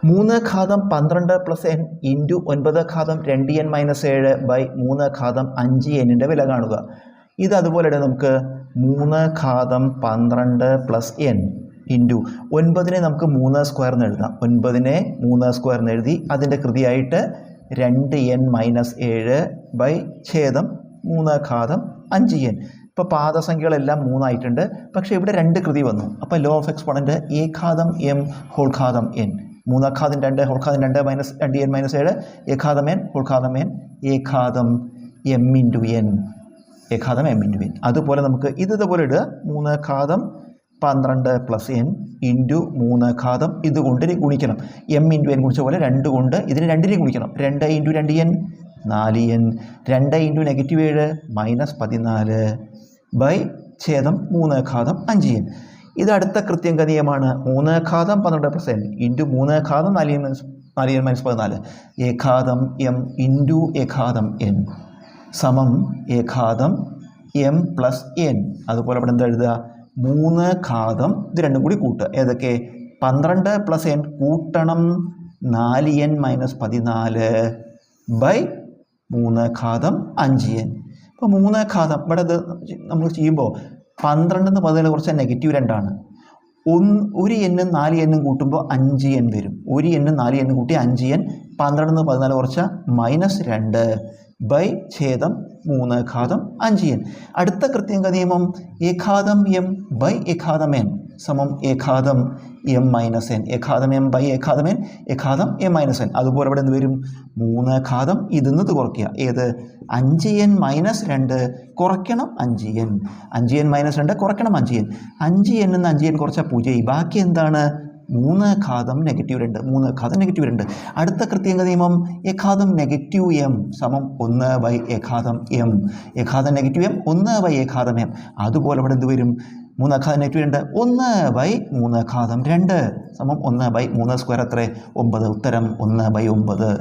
3 ഘാതം 12 plus n into 9 ഘാതം 2n minus 7 by 3 ഘാതം 5n വില കാണുക. ഇത് അതുപോലെ നമുക്ക് 3 ഘാതം 12 പ്ലസ് n ഇൻറ്റു 9നെ നമുക്ക് 3 സ്ക്വയർന്ന് എഴുതാം. 9നെ 3 സ്ക്വയർന്ന് എഴുതി അതിൻ്റെ കൃതിയായിട്ട് 2n മൈനസ് 7 ബൈ ഛേദം 3 ഘാതം 5n. ഇപ്പോൾ പാദസംഖ്യകളെല്ലാം 3 ആയിട്ടുണ്ട്. പക്ഷേ ഇവിടെ 2 കൃതി വന്നു. അപ്പോൾ ലോ ഓഫ് എക്സ്പോണൻറ്റ് a ഘാതം m ഹോൾ ഘാതം n. 3 ഘാതം 2 ഹോൾ ഘാതം 2 മൈനസ് 2n മൈനസ് 7 a ഘാതം n ഹോൾ ഘാതം n a ഘാതം m ഇൻറ്റു n a ഘാതം m ഇൻറ്റു n. അതുപോലെ നമുക്ക് ഇതുപോലെ ഇടുക. 3 ഘാതം 12 പ്ലസ് n ഇൻറ്റു 3 ഘാതം ഇതുകൊണ്ട് ഗുണിക്കണം. m ഇൻറ്റു n ഗുണിച്ച പോലെ 2 കൊണ്ട് ഇതിന് 2നെ ഗുണിക്കണം. 2 into 2n 4n 2 into -7 minus 14 by ഛേദം 3 ഘാതം 5n. ഇത് അടുത്ത കൃത്യംഗതീയമാണ്. 3 ഘാതം 12 പ്ലസ് n ഇൻറ്റു 3 ഘാതം 4n മൈനസ് 14 a ഘാതം m ഇൻറ്റു a ഘാതം n സമം a ഘാതം m പ്ലസ് n. അതുപോലെ ഇവിടെ എന്താ എഴുതുക? 3 ഘാതം ഇത് രണ്ടും കൂടി കൂട്ടുക. ഏതൊക്കെ? 12 പ്ലസ് n കൂട്ടണം 4n മൈനസ് 14 ബൈ 3 ഘാതം 5n. ഇപ്പോൾ 3 ഘാതം ഇവിടെ നമ്മൾ ചെയ്യുമ്പോൾ 12 14 കുറച്ച് -2 ആണ്. ഒരു എന്നും 4n കൂട്ടുമ്പോൾ 5n വരും. ഒരു എന്നും 4n കൂട്ടി 5n. 12 14 കുറച്ച് -2 ബൈ ഛേദം 3 ഘാതം 5n. അടുത്ത കൃത്യംഗ നിയമം a ഘാതം m ബൈ a ഘാതം n സമം a ഘാതം m മൈനസ് n. a ഘാതം m ബൈ a ഘാതം n a ഘാതം m മൈനസ് n. അതുപോലെ ഇവിടെ എന്ത് വരും? 3 ഘാതം ഇതിന്ന് കുറയ്ക്കുക. ഏത്? 5n മൈനസ് 2 കുറയ്ക്കണം 5n. 5n മൈനസ് 2 കുറയ്ക്കണം 5n. 5n നിന്ന് 5n കുറച്ചാൽ 0. ബാക്കി എന്താണ്? 3 ഘാതം -2. 3 ഘാതം -2. അടുത്ത കൃത്യംഗ നിയമം a ഘാതം -m സമം 1 ബൈ a ഘാതം m. a ഘാതം -m 1 ബൈ a ഘാതം m. അതുപോലെ ഇവിടെ എന്ത് വരും? 3 ഘാതം -2 1 ബൈ 3 ഘാതം 2 സമം 1 ബൈ 3 സ്ക്വയർ എത്ര? 9. ഉത്തരം 1 ബൈ 9.